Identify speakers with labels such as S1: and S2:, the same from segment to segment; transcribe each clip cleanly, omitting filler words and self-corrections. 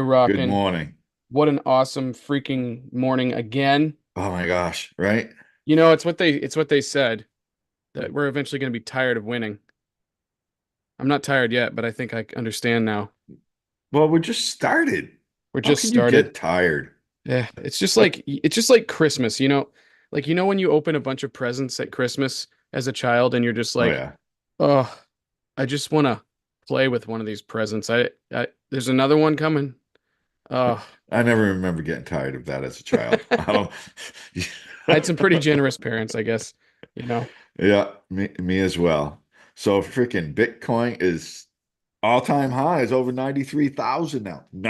S1: Good
S2: Rockin'.
S1: morning.
S2: What an awesome freaking morning again.
S1: Oh my gosh, right?
S2: It's what they said that we're eventually going to be tired of winning. I'm not tired yet, but I think I understand now.
S1: Well, we just started.
S2: We're
S1: How
S2: just
S1: can you
S2: started.
S1: get tired?
S2: Yeah, it's just like Christmas, Like when you open a bunch of presents at Christmas as a child and you're just
S1: Oh
S2: like,
S1: yeah.
S2: "Oh, I just want to play with one of these presents. I there's another one coming." Oh,
S1: I never remember getting tired of that as a child. I don't.
S2: I had some pretty generous parents, I guess, you know.
S1: Yeah, me as well. So freaking Bitcoin is all-time high is over 93,000 now.
S2: Yep. Yep.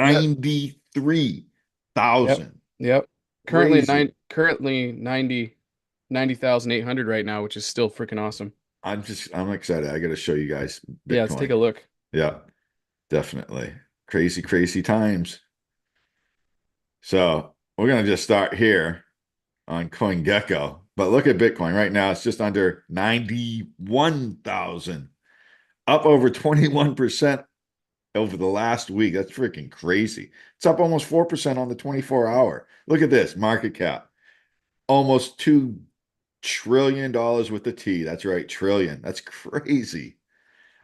S1: 93,000.
S2: Yep. Currently at
S1: Crazy.
S2: nine currently 90,800 right now, which is still freaking awesome.
S1: I'm excited. I got to show you guys
S2: Yeah, let's take
S1: Bitcoin.
S2: a look.
S1: Yeah, definitely. Crazy, crazy times. So we're gonna just start here on CoinGecko. But look at Bitcoin right now, it's just under 91,000, up over 21% over the last week. That's freaking crazy. It's up almost 4% on the 24 hour. Look at this market cap, almost $2 trillion with the T. That's right, trillion. That's crazy.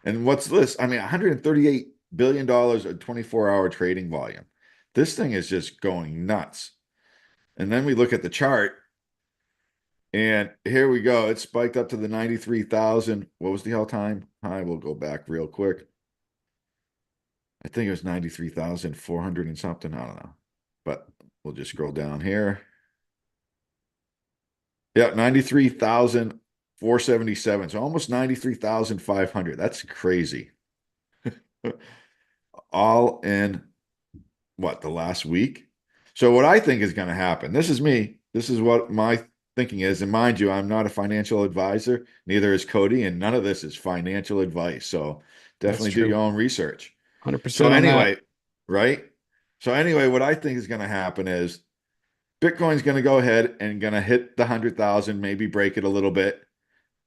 S1: And what's this? I mean, $138 billion of 24-hour trading volume. This thing is just going nuts. And then we look at the chart. And here we go. It spiked up to the 93,000. What was the all-time high? We'll go back real quick. I think it was 93,400 and something. I don't know. But we'll just scroll down here. Yeah, 93,477. So almost 93,500. That's crazy. All in what, the last week? So what I think is going to happen, this is me. This is what my thinking is. And mind you, I'm not a financial advisor, neither is Cody, and none of this is financial advice. So
S2: That's
S1: definitely do
S2: true.
S1: your own research. So
S2: 100% on that.
S1: anyway, right? So anyway, what I think is going to happen is Bitcoin's going to go ahead and going to hit the 100,000, maybe break it a little bit,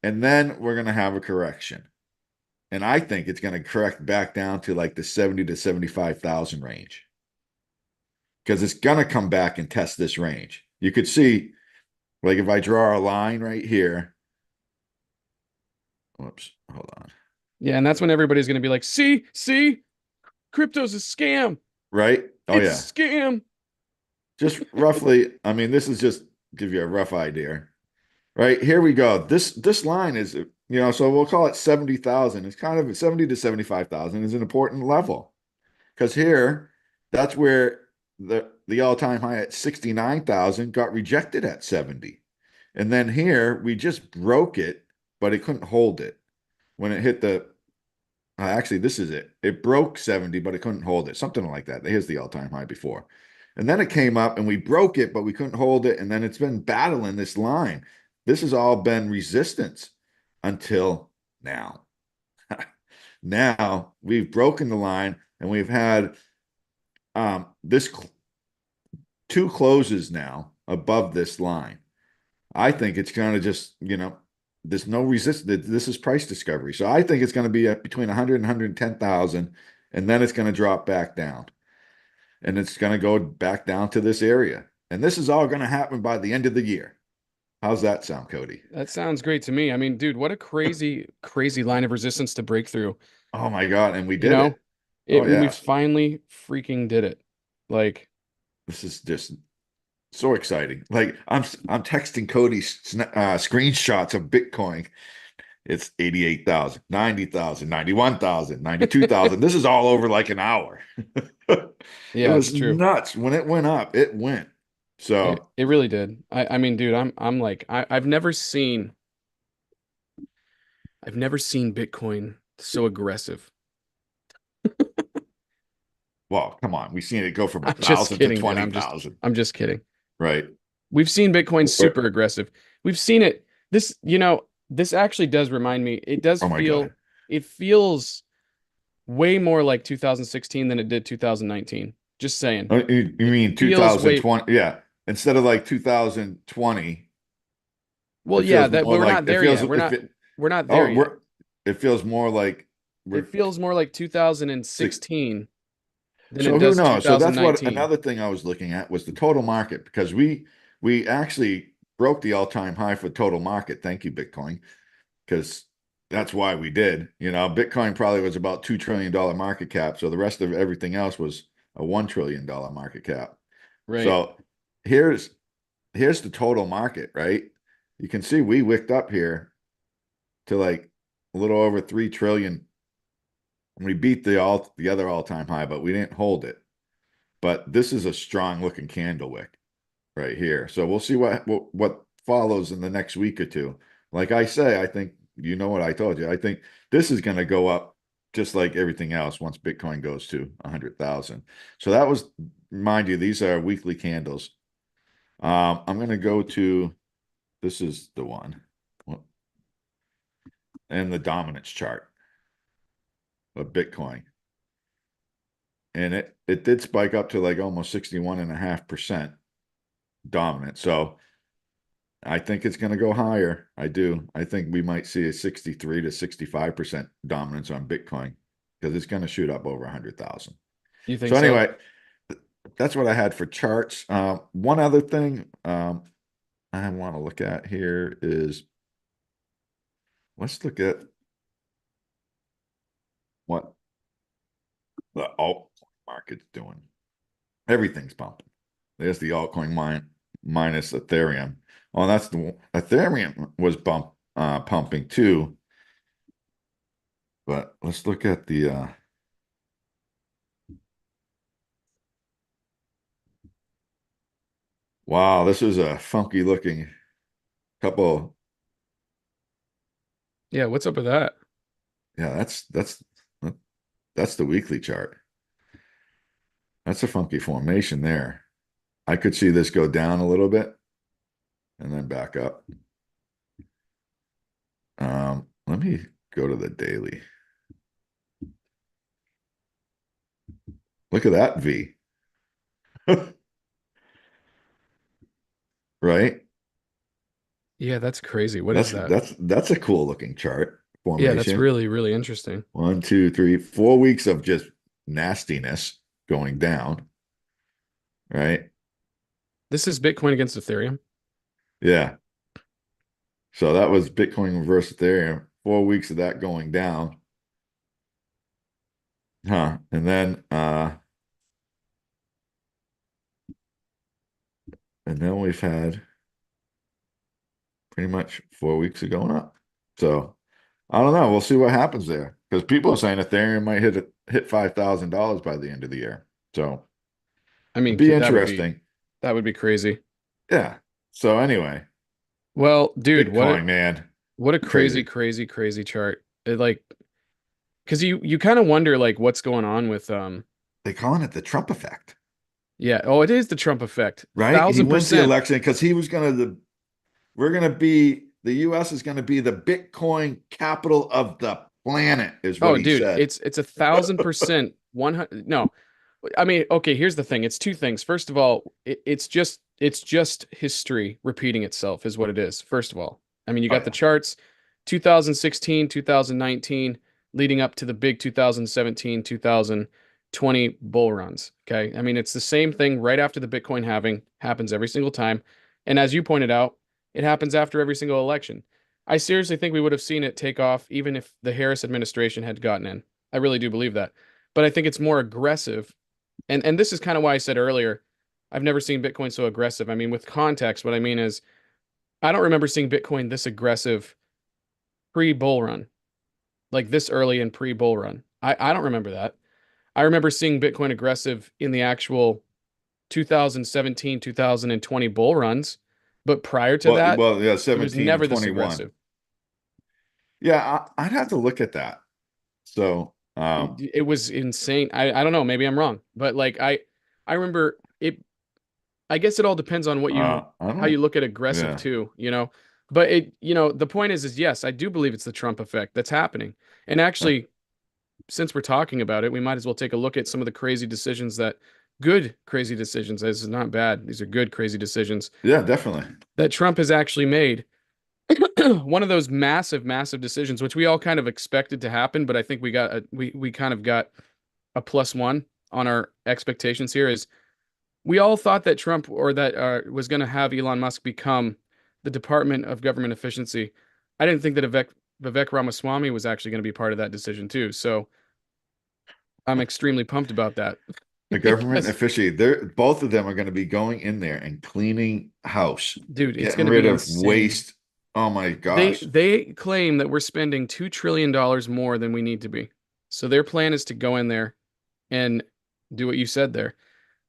S1: and then we're going to have a correction. And I think it's going to correct back down to like the 70 to 75,000 range because it's going to come back and test this range. You could see, like, if I draw a line right here, whoops, hold on,
S2: Yeah, and that's when everybody's going to be like, see, crypto's a scam.
S1: right? Oh,
S2: It's a
S1: yeah.
S2: scam.
S1: Just roughly, I mean, this is just give you a rough idea, right? Here we go. This line is, so we'll call it 70,000. It's kind of 70 to 75,000 is an important level because here, that's where the all-time high at 69,000 got rejected at 70. And then here we just broke it, but it couldn't hold it. When it hit actually, this is it. It broke 70, but it couldn't hold it. Something like that. Here's the all-time high before. And then it came up and we broke it, but we couldn't hold it. And then it's been battling this line. This has all been resistance until now. Now we've broken the line and we've had this two closes now above this line. I think it's going to just, there's no resistance. This is price discovery. So I think it's going to be between 100 and 110,000, and then it's going to drop back down. And it's going to go back down to this area. And this is all going to happen by the end of the year. How's that sound, Cody?
S2: That sounds great to me. I mean, dude, what a crazy, crazy line of resistance to break through.
S1: Oh my God. And we
S2: You
S1: did
S2: know,
S1: it. Oh,
S2: we
S1: yeah.
S2: finally freaking did it. Like,
S1: This is just so exciting. Like I'm texting Cody screenshots of Bitcoin. It's 88,000, 90,000, 91,000, 92,000. This is all over like an hour. It
S2: yeah, it's
S1: was
S2: true.
S1: nuts. When it went up, it went.
S2: It
S1: So,
S2: it really did. I mean, dude, I'm like I've never seen Bitcoin so aggressive.
S1: well, come on. We've seen it go from a
S2: I'm just
S1: thousand to
S2: kidding, dude.
S1: 20,000,
S2: I'm just kidding.
S1: right?
S2: We've seen Bitcoin
S1: Or-
S2: super aggressive. We've seen it. This actually does remind me.
S1: Oh my God.
S2: It feels way more like 2016 than it did 2019. Just saying.
S1: You
S2: It
S1: mean
S2: feels way,
S1: 2020? Yeah. Instead of like 2020,
S2: well,
S1: it
S2: yeah,
S1: feels
S2: that
S1: more
S2: but we're
S1: like
S2: not there yet. We're not there
S1: oh,
S2: yet.
S1: it feels more like
S2: It
S1: we're
S2: feels more like
S1: six,
S2: 2016, than it
S1: So who
S2: does
S1: knows? So that's what
S2: 2019.
S1: another thing I was looking at was the total market because we actually broke the all-time high for total market. Thank you, Bitcoin, because that's why we did. Bitcoin probably was about $2 trillion market cap, so the rest of everything else was a $1 trillion market cap.
S2: Right.
S1: So here's here's the total market, right? You can see we wicked up here to like a little over 3 trillion. And we beat the other all-time high, but we didn't hold it. But this is a strong looking candle wick right here. So we'll see what follows in the next week or two. Like I say, I think you know what I told you. I think this is going to go up just like everything else once Bitcoin goes to 100,000. So that was, mind you, these are weekly candles. I'm going to go to this is the one and the dominance chart of Bitcoin. And it did spike up to like almost 61.5% dominant. So I think it's going to go higher. I do. I think we might see a 63 to 65% dominance on Bitcoin because it's going to shoot up over 100,000.
S2: You
S1: So
S2: think so?
S1: anyway, that's what I had for charts. One other thing I want to look at here is let's look at what the alt market's doing. Everything's pumping. There's the altcoin minus Ethereum. Well, that's the Ethereum was pumping too. But let's look at the wow, this is a funky looking couple.
S2: Yeah, what's up with that?
S1: Yeah, that's the weekly chart. That's a funky formation there. I could see this go down a little bit and then back up. Let me go to the daily. Look at that V, right?
S2: Yeah, that's crazy. What is
S1: That's
S2: that?
S1: that's that's a cool looking chart
S2: Yeah, that's
S1: formation.
S2: really, really interesting.
S1: 1, 2, 3, 4 weeks of just nastiness going down, right?
S2: This is Bitcoin against Ethereum.
S1: Yeah. So that was Bitcoin versus Ethereum. 4 weeks of that going down. Huh. And then we've had pretty much 4 weeks of going up. So I don't know. We'll see what happens there. Because people are saying Ethereum might hit $5,000 by the end of the year. So
S2: I mean,
S1: it'd be interesting.
S2: that would be crazy.
S1: Yeah. So anyway,
S2: Well, dude,
S1: Bitcoin, man,
S2: what a crazy,
S1: crazy.
S2: crazy, crazy chart. It like because you kind of wonder like what's going on with
S1: They calling it the Trump effect,
S2: yeah, oh, it is the Trump effect.
S1: right? He
S2: Thousand
S1: wins the
S2: percent.
S1: election because he was going to we're going to be, the US is going to be the Bitcoin capital of the planet, is what
S2: Oh,
S1: he
S2: dude,
S1: said.
S2: it's 1,000%. 100. No, I mean, okay, here's the thing. It's two things. First of all, it's just history repeating itself is what it is. First of all, I mean, you
S1: Oh,
S2: got the
S1: yeah.
S2: charts, 2016, 2019, leading up to the big 2017, 2020 bull runs. Okay, I mean, it's the same thing right after the Bitcoin halving happens every single time, and as you pointed out, it happens after every single election. I seriously think we would have seen it take off even if the Harris administration had gotten in. I really do believe that. But I think it's more aggressive. And this is kind of why I said earlier, I've never seen Bitcoin so aggressive. I mean, with context, what I mean is I don't remember seeing Bitcoin this aggressive pre-bull run, like this early in pre-bull run. I don't remember that. I remember seeing Bitcoin aggressive in the actual 2017, 2020 bull runs, but prior to that,
S1: Well, yeah,
S2: it was
S1: 17 and
S2: never this
S1: 21.
S2: aggressive.
S1: Yeah, I'd have to look at that. So,
S2: It was insane. I don't know, maybe I'm wrong, but like I remember it. I guess it all depends on
S1: I
S2: how you
S1: don't,
S2: look at aggressive
S1: yeah,
S2: too, you know. But the point is yes, I do believe it's the Trump effect that's happening. And
S1: yeah,
S2: actually, since we're talking about it, we might as well take a look at some of the crazy decisions that good crazy decisions. This is not bad. These are good crazy decisions
S1: yeah, definitely.
S2: that Trump has actually made. One of those massive, massive decisions, which we all kind of expected to happen, but I think we kind of got a plus one on our expectations here is we all thought that Trump or that was going to have Elon Musk become the Department of Government Efficiency. I didn't think that Vivek Ramaswamy was actually going to be part of that decision too. So I'm extremely pumped about that
S1: The government
S2: because,
S1: officially, they're both of them are going to be going in there and cleaning house,
S2: dude, it's
S1: getting
S2: going to
S1: rid
S2: be
S1: of
S2: insane.
S1: waste. Oh my
S2: They
S1: gosh.
S2: they claim that we're spending $2 trillion more than we need to be. So their plan is to go in there and do what you said there.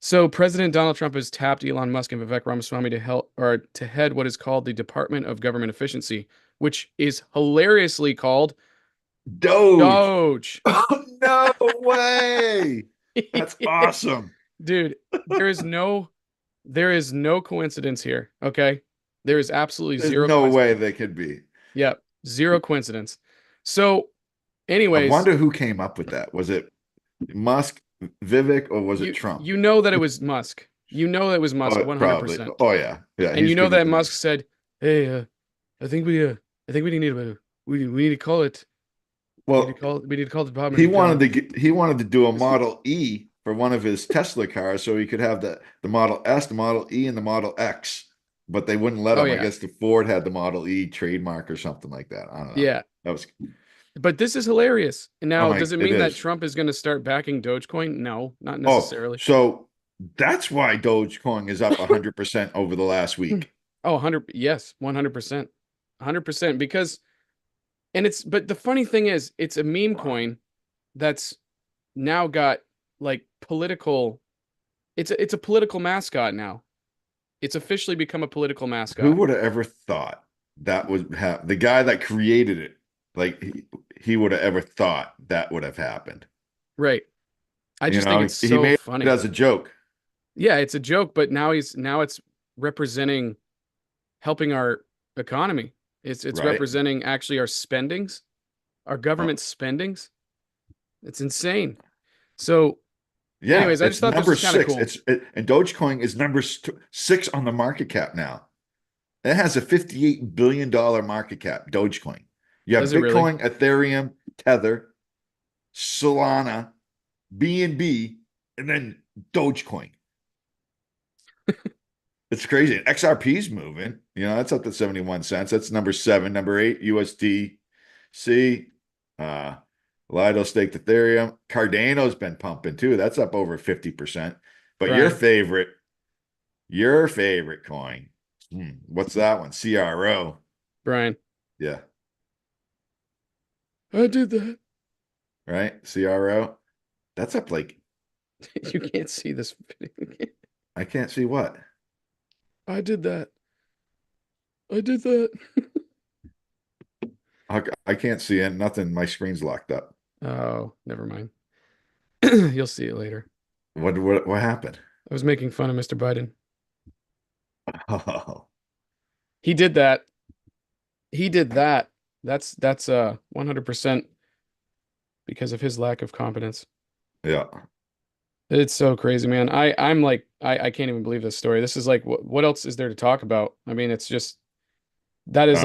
S2: So President Donald Trump has tapped Elon Musk and Vivek Ramaswamy to help or to head what is called the Department of Government Efficiency, which is hilariously called
S1: Doge.
S2: Doge.
S1: Oh, no way. That's awesome.
S2: Dude, there is no there is no coincidence here, okay? There is absolutely
S1: There's
S2: zero
S1: no way
S2: coincidence.
S1: they could be.
S2: Yep, zero coincidence. So,
S1: I
S2: anyways,
S1: wonder who came up with that. Was it Musk, Vivek, or was it Trump?
S2: you know that it was Musk. You know that it was Musk
S1: Oh, probably.
S2: 100%.
S1: Oh yeah, yeah.
S2: And
S1: He's
S2: you know
S1: good with
S2: that
S1: the
S2: Musk
S1: money.
S2: said, "Hey, I think we need to we need to call it
S1: Well,
S2: we need to call the Department of
S1: he wanted to do a Model E for one of his Tesla cars, so he could have the Model S, the Model E, and the Model X. But they wouldn't let
S2: Oh
S1: him. I
S2: yeah.
S1: guess the Ford had the Model E trademark or something like that. I don't know.
S2: Yeah.
S1: That was
S2: But this is hilarious. And
S1: oh
S2: now,
S1: my,
S2: does it
S1: it
S2: mean that
S1: is.
S2: Trump is going to start backing Dogecoin? No, not
S1: Oh,
S2: necessarily.
S1: so that's why Dogecoin is up 100% over the last week.
S2: Oh, 100, yes, 100%. 100% because but the funny thing is, it's a meme coin that's now got like political it's a political mascot now. It's officially become a political
S1: Who
S2: mascot.
S1: would have ever thought that would have the guy that created it? Like he would have ever thought that would have happened.
S2: Right. I
S1: You
S2: just think
S1: know,
S2: it's
S1: he
S2: so
S1: made it
S2: funny.
S1: as a joke,
S2: Yeah, it's a joke, but now it's representing helping our economy. It's
S1: right?
S2: representing actually our spendings, our
S1: Uh,
S2: government spendings. It's insane. So,
S1: yeah,
S2: anyways, I just
S1: it's
S2: thought this
S1: number
S2: was kind of
S1: six.
S2: cool.
S1: And Dogecoin is number six on the market cap now. It has a $58 billion market cap, Dogecoin. You have
S2: Does it really?
S1: Bitcoin, Ethereum, Tether, Solana, BNB, and then Dogecoin. It's crazy. And XRP's moving. You know, that's up to 71 cents. That's number seven. Number eight, USDC. Uh, Lido staked Ethereum. Cardano's been pumping too. That's up over 50%. But
S2: Brian,
S1: your favorite coin. What's that one? CRO.
S2: Brian,
S1: Yeah,
S2: I did that.
S1: right? CRO. That's up like,
S2: You can't see this video.
S1: I can't see what.
S2: I did that. I did that.
S1: I can't see it. Nothing. My screen's locked up.
S2: Oh, never mind. You'll see it later.
S1: What happened?
S2: I was making fun of Mr. Biden.
S1: Oh,
S2: He did that. He did that. That's 100% because of his lack of competence.
S1: yeah.
S2: It's so crazy, man. I'm like I can't even believe this story. This is like what else is there to talk about? I mean, it's just
S1: Uh,
S2: that is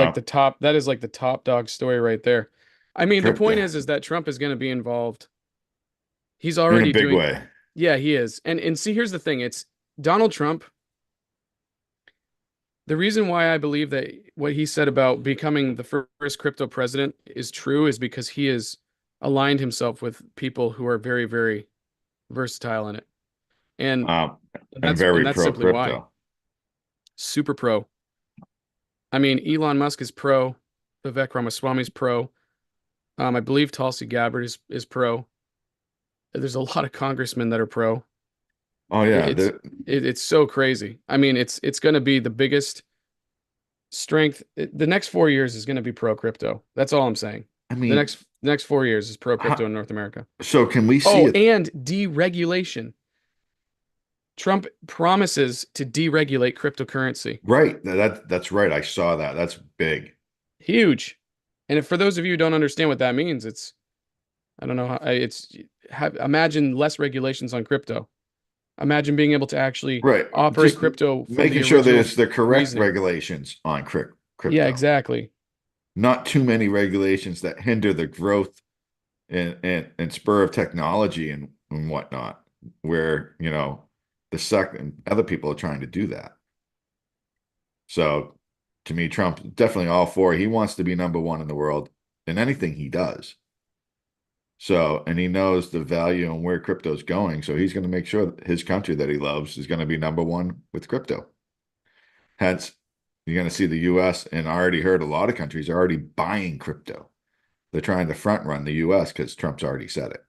S2: like the top dog story right there. I mean, the point
S1: crypto
S2: is that Trump is going to be involved. He's
S1: in a
S2: already
S1: big
S2: doing
S1: way.
S2: Yeah, he is. And see, here's the thing. It's Donald Trump. The reason why I believe that what he said about becoming the first crypto president is true is because he has aligned himself with people who are very, very versatile in it. And
S1: Um, and
S2: and
S1: very
S2: that's
S1: pro
S2: simply why.
S1: crypto.
S2: Super pro. I mean, Elon Musk is pro. Vivek Ramaswamy is pro. I believe Tulsi Gabbard is pro. There's a lot of congressmen that are pro.
S1: Oh yeah,
S2: It's it's so crazy. I mean, it's going to be the biggest strength. The next 4 years is going to be pro crypto. That's all I'm saying.
S1: I mean,
S2: The next 4 years is pro crypto
S1: how,
S2: in North America.
S1: so can we see
S2: Oh,
S1: it?
S2: and deregulation. Trump promises to deregulate cryptocurrency.
S1: Right. That's right. I saw that. That's big.
S2: Huge. And if, for those of you who don't understand what that means, it's I don't know how it's imagine less regulations on crypto. Imagine being able to actually
S1: Right.
S2: operate
S1: Just
S2: crypto from the
S1: making sure that
S2: original
S1: it's the correct
S2: reasoning.
S1: regulations on
S2: Yeah,
S1: crypto.
S2: exactly.
S1: Not too many regulations that hinder the growth and spur of technology and whatnot. where, the second other people are trying to do that. So to me, Trump definitely all for it. He wants to be number one in the world in anything he does. So, and he knows the value and where crypto's going. So he's going to make sure that his country that he loves is going to be number one with crypto. Hence, you're going to see the US, and I already heard a lot of countries are already buying crypto. They're trying to front run the US because Trump's already said it.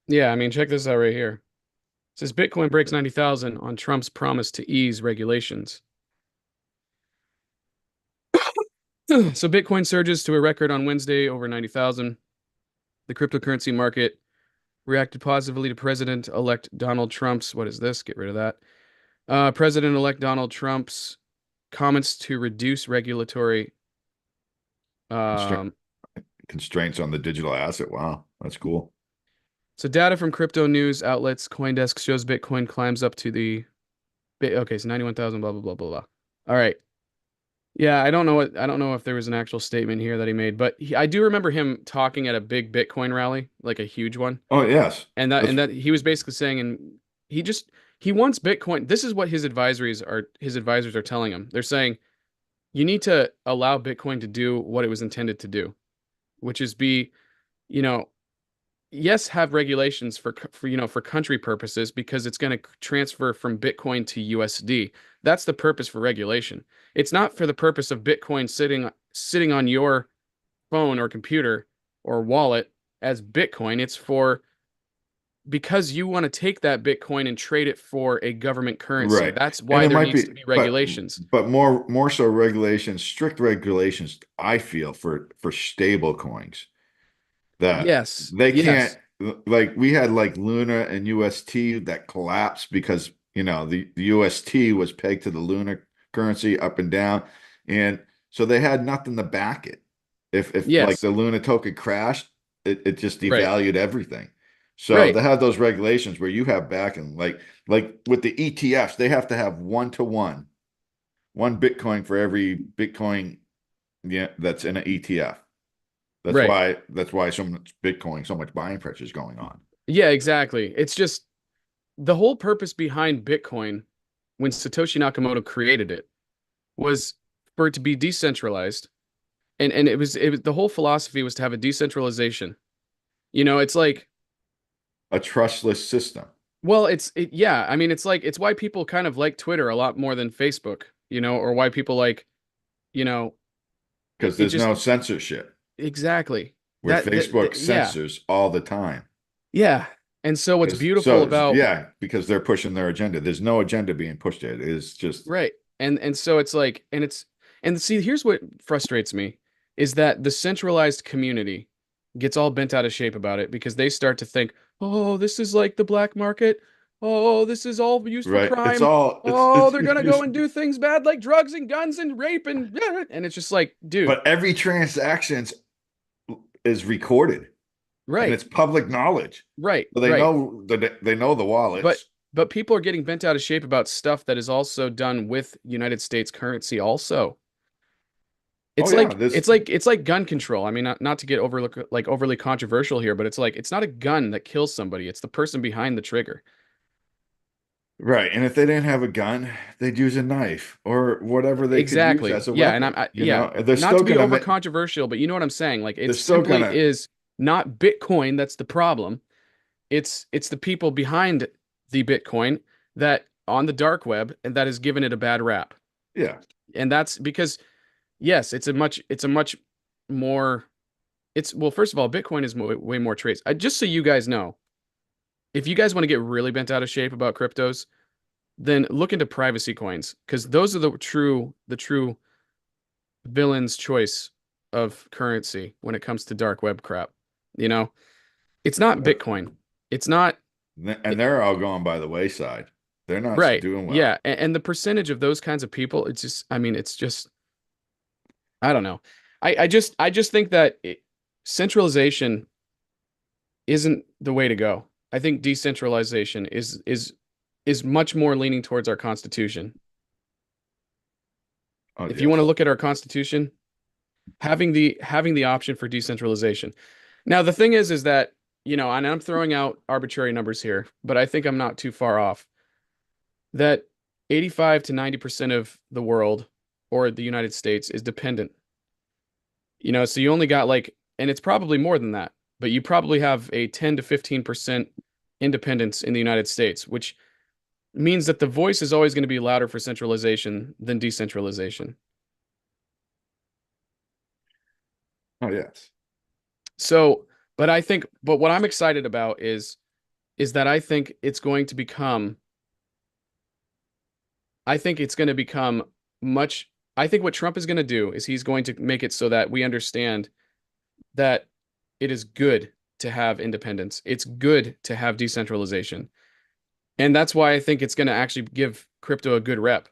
S2: Yeah, I mean, check this out right here. It says Bitcoin breaks 90,000 on Trump's promise to ease regulations. So Bitcoin surges to a record on Wednesday over 90,000. The cryptocurrency market reacted positively to President-elect Donald Trump's, what is this? Get rid of that. President-elect Donald Trump's comments to reduce regulatory
S1: Constra
S2: um,
S1: Constraints on the digital asset. Wow, that's cool.
S2: so data from crypto news outlets CoinDesk shows Bitcoin climbs up to the okay, so 91,000 blah blah blah blah blah. All right. Yeah, I don't know if there was an actual statement here that he made, but I do remember him talking at a big Bitcoin rally, like a huge one.
S1: Oh, yes. That's
S2: And that he was basically saying, and he just he wants Bitcoin. This is what his advisors are telling him. They're saying you need to allow Bitcoin to do what it was intended to do, which is be, you know, yes, have regulations for for country purposes because it's going to transfer from Bitcoin to USD. That's the purpose for regulation. It's not for the purpose of Bitcoin sitting on your phone or computer or wallet as Bitcoin. It's for because you want to take that Bitcoin and trade it for a government currency.
S1: right.
S2: That's
S1: And
S2: why
S1: it
S2: there
S1: might
S2: needs
S1: be,
S2: to be
S1: but
S2: regulations.
S1: more so regulations, strict regulations, I feel for stable coins that
S2: Yes.
S1: they can't,
S2: Yes.
S1: like we had like Luna and UST that collapsed because the UST was pegged to the Luna currency up and down, and so they had nothing to back it. If like
S2: Yes.
S1: the Luna token crashed, it just
S2: Right.
S1: devalued everything. So
S2: Right.
S1: they have those regulations where you have backing, like with the ETFs, they have to have 1 to 1, one Bitcoin for every Bitcoin, yeah, that's in an ETF.
S2: Right.
S1: That's why so much Bitcoin, so much buying pressure is going on.
S2: Yeah, exactly. It's just the whole purpose behind Bitcoin when Satoshi Nakamoto created it was for it to be decentralized. And it was the whole philosophy was to have a decentralization. It's like,
S1: A trustless system
S2: well, yeah, I mean, it's why people kind of like Twitter a lot more than Facebook, or why people like, you know,
S1: because
S2: it
S1: there's
S2: just
S1: no censorship
S2: exactly
S1: where
S2: that
S1: Facebook
S2: yeah.
S1: censors all the time.
S2: Yeah. And so what's
S1: Because
S2: beautiful
S1: so
S2: about
S1: yeah, because they're pushing their agenda. There's no agenda being pushed yet. It is just
S2: right. And so it's like and see here's what frustrates me is that the centralized community gets all bent out of shape about it because they start to think, "Oh, this is like the black market. Oh, this is all used for
S1: right. It's
S2: crime.
S1: all
S2: Oh,
S1: it's
S2: they're gonna go and do things bad like drugs and guns and rape and it's just like, dude,
S1: but every transaction is recorded and
S2: right,
S1: it's public knowledge.
S2: right,
S1: So
S2: right.
S1: they know the
S2: But
S1: wallets.
S2: but people are getting bent out of shape about stuff that is also done with United States currency also.
S1: Oh
S2: It's
S1: yeah,
S2: like
S1: this
S2: gun control. I mean, not to get overly controversial here, but it's like it's not a gun that kills somebody. It's the person behind the trigger.
S1: right. And if they didn't have a gun, they'd use a knife or whatever they could use
S2: Exactly.
S1: as a
S2: Yeah, and
S1: weapon.
S2: yeah,
S1: They're
S2: not
S1: still
S2: to be
S1: gonna
S2: over controversial, but you know what I'm saying? Like
S1: they're
S2: it
S1: still
S2: simply
S1: gonna
S2: is not Bitcoin that's the problem. It's the people behind the Bitcoin that on the dark web and that has given it a bad rap.
S1: yeah.
S2: And that's because yes, it's a much more it's well, first of all, Bitcoin is way more trace. Just so you guys know, if you guys want to get really bent out of shape about cryptos, then look into privacy coins because those are the true villain's choice of currency when it comes to dark web crap. You know, it's not Bitcoin. It's not
S1: And
S2: it,
S1: they're all going by the wayside. They're not
S2: right.
S1: doing well.
S2: Yeah, and the percentage of those kinds of people, it's just I mean, it's just I don't know. I just think that centralization isn't the way to go. I think decentralization is much more leaning towards our Constitution.
S1: Oh
S2: If you want to
S1: yes.
S2: look at our Constitution, having the option for decentralization. Now the thing is that and I'm throwing out arbitrary numbers here, but I think I'm not too far off. That 85 to 90% of the world or the United States is dependent. So you only got like, and it's probably more than that, but you probably have a 10 to 15% independence in the United States, which means that the voice is always going to be louder for centralization than decentralization.
S1: Oh, yes.
S2: So, but what I'm excited about is that I think it's going to become much, I think what Trump is going to do is he's going to make it so that we understand that it is good to have independence. It's good to have decentralization. And that's why I think it's going to actually give crypto a good rep.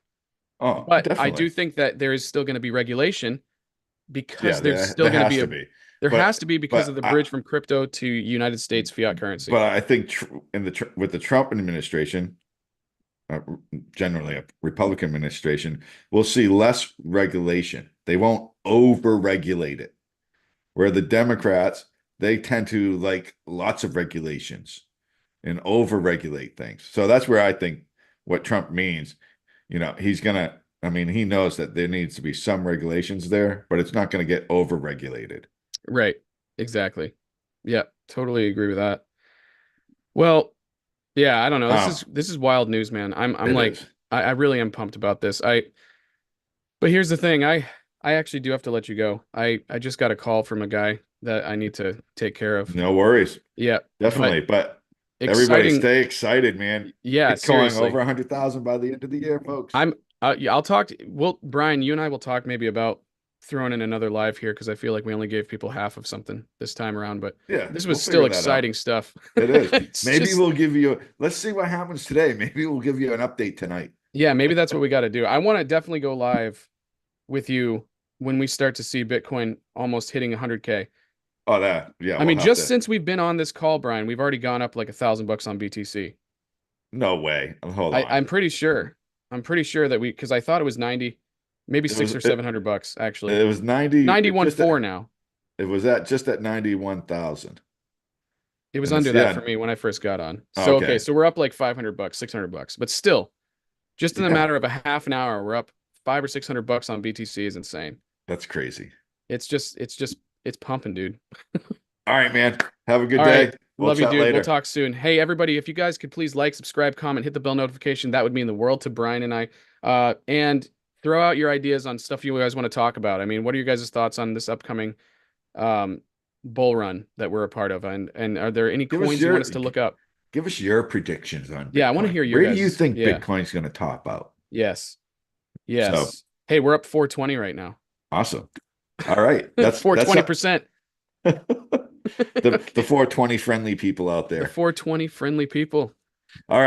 S1: Oh,
S2: But I do
S1: definitely.
S2: think that there is still going to be regulation because
S1: Yeah,
S2: there's still
S1: there
S2: going to
S1: has
S2: be
S1: to be.
S2: there has
S1: But
S2: to be because of
S1: but
S2: the
S1: I
S2: bridge from crypto to United States fiat currency.
S1: but I think with the Trump administration, uh, generally a Republican administration, we'll see less regulation. They won't over-regulate it. Where the Democrats, they tend to like lots of regulations and over-regulate things. So that's where I think what Trump means, he's gonna, I mean, he knows that there needs to be some regulations there, but it's not going to get over-regulated.
S2: Right. Exactly. Yeah, totally agree with that. Well, yeah, I don't know. This is
S1: Oh,
S2: this is wild news, man. I'm
S1: it
S2: like
S1: is.
S2: I really am pumped about this. But here's the thing. I actually do have to let you go. I just got a call from a guy that I need to take care of.
S1: No worries.
S2: Yeah, but
S1: Definitely. But everybody
S2: exciting.
S1: stay excited, man.
S2: Yeah,
S1: Bitcoin over
S2: seriously.
S1: 100,000 by the end of the year, folks.
S2: I'm yeah, I'll talk well, Brian, you and I will talk maybe about throwing in another live here because I feel like we only gave people half of something this time around, but
S1: Yeah,
S2: this
S1: we'll
S2: was still
S1: figure that
S2: exciting
S1: out.
S2: stuff.
S1: It is.
S2: It's
S1: Maybe
S2: just
S1: we'll give you, let's see what happens today. Maybe we'll give you an update tonight.
S2: yeah, maybe that's what we got to do. I want to definitely go live with you when we start to see Bitcoin almost hitting 100K.
S1: Oh, yeah,
S2: I
S1: we'll
S2: mean,
S1: have
S2: just
S1: to.
S2: since we've been on this call, Brian, we've already gone up like $1,000 on BTC.
S1: No way. Hold
S2: I,
S1: on.
S2: I'm pretty sure. I'm pretty sure that because I thought it was 90, maybe
S1: It
S2: six
S1: was
S2: or
S1: it,
S2: 700 bucks actually.
S1: it was 90, it
S2: 91
S1: just
S2: 4 now.
S1: it was at just at 91,000.
S2: It was
S1: And it's
S2: under that for
S1: yeah,
S2: me when I first got on. So okay,
S1: okay.
S2: so we're up like 500 bucks, $600, but still, just in the
S1: Yeah,
S2: matter of a half an hour, we're up 500 or 600 bucks on BTC is insane.
S1: that's crazy.
S2: It's pumping, dude.
S1: All right, man. Have a good
S2: All right.
S1: day. We'll
S2: Love you,
S1: chat
S2: dude. We'll
S1: later.
S2: talk soon. Hey, everybody, if you guys could please like, subscribe, comment, hit the bell notification, that would mean the world to Brian and I. And throw out your ideas on stuff you guys want to talk about. I mean, what are your guys' thoughts on this upcoming um, bull run that we're a part of? And are there any
S1: Give us
S2: coins you want us to look up?
S1: your predictions on
S2: Yeah, I want to
S1: Bitcoin.
S2: hear your
S1: Where do you
S2: guys'.
S1: think
S2: Yeah.
S1: Bitcoin's going to top out?
S2: Yes.
S1: So
S2: Yes. Hey, we're up 420 right now.
S1: awesome. All right. That's
S2: 420%.
S1: the 420 friendly people out
S2: The
S1: there.
S2: 420 friendly people.
S1: All right.